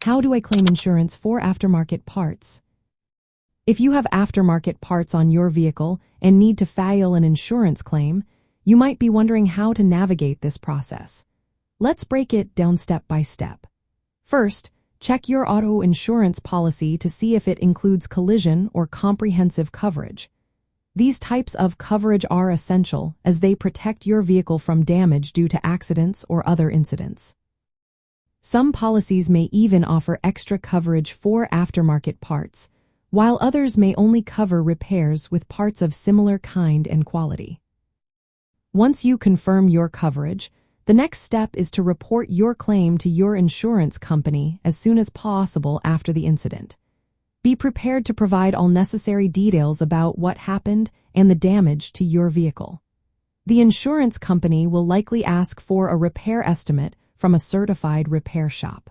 How do I claim insurance for aftermarket parts? If you have aftermarket parts on your vehicle and need to file an insurance claim, you might be wondering how to navigate this process. Let's break it down step by step. First, check your auto insurance policy to see if it includes collision or comprehensive coverage. These types of coverage are essential as they protect your vehicle from damage due to accidents or other incidents. Some policies may even offer extra coverage for aftermarket parts, while others may only cover repairs with parts of similar kind and quality. Once you confirm your coverage, the next step is to report your claim to your insurance company as soon as possible after the incident. Be prepared to provide all necessary details about what happened and the damage to your vehicle. The insurance company will likely ask for a repair estimate from a certified repair shop.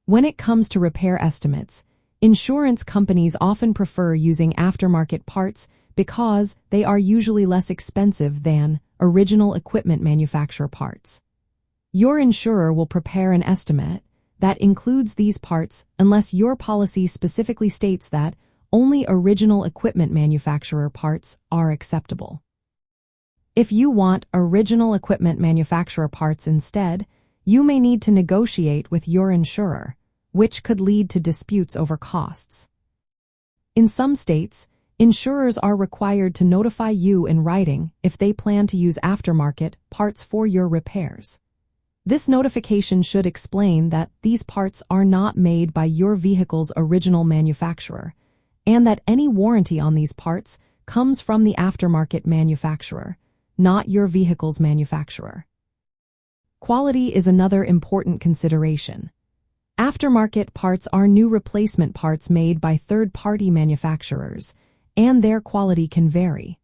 When it comes to repair estimates, insurance companies often prefer using aftermarket parts because they are usually less expensive than original equipment manufacturer parts. Your insurer will prepare an estimate that includes these parts unless your policy specifically states that only original equipment manufacturer parts are acceptable. If you want original equipment manufacturer parts instead, you may need to negotiate with your insurer, which could lead to disputes over costs. In some states, insurers are required to notify you in writing if they plan to use aftermarket parts for your repairs. This notification should explain that these parts are not made by your vehicle's original manufacturer, and that any warranty on these parts comes from the aftermarket manufacturer, not your vehicle's manufacturer. Quality is another important consideration. Aftermarket parts are new replacement parts made by third-party manufacturers, and their quality can vary.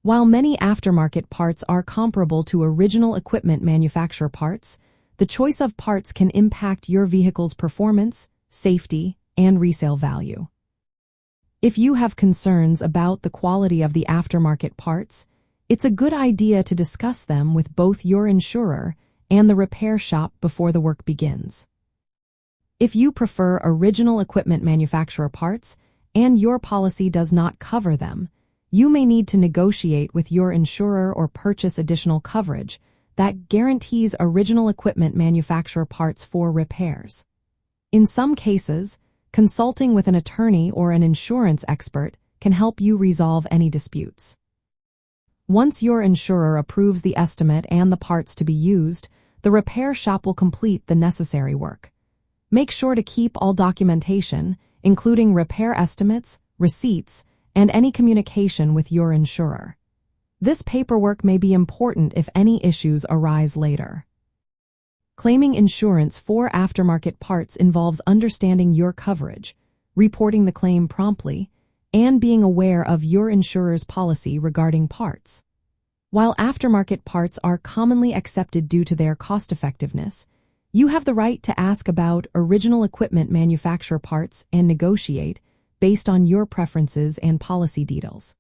While many aftermarket parts are comparable to original equipment manufacturer parts, the choice of parts can impact your vehicle's performance, safety, and resale value. If you have concerns about the quality of the aftermarket parts, it's a good idea to discuss them with both your insurer and the repair shop before the work begins. If you prefer original equipment manufacturer parts and your policy does not cover them, you may need to negotiate with your insurer or purchase additional coverage that guarantees original equipment manufacturer parts for repairs. In some cases, consulting with an attorney or an insurance expert can help you resolve any disputes. Once your insurer approves the estimate and the parts to be used, the repair shop will complete the necessary work. Make sure to keep all documentation, including repair estimates, receipts, and any communication with your insurer. This paperwork may be important if any issues arise later. Claiming insurance for aftermarket parts involves understanding your coverage, reporting the claim promptly, and being aware of your insurer's policy regarding parts. While aftermarket parts are commonly accepted due to their cost-effectiveness, you have the right to ask about original equipment manufacturer parts and negotiate based on your preferences and policy details.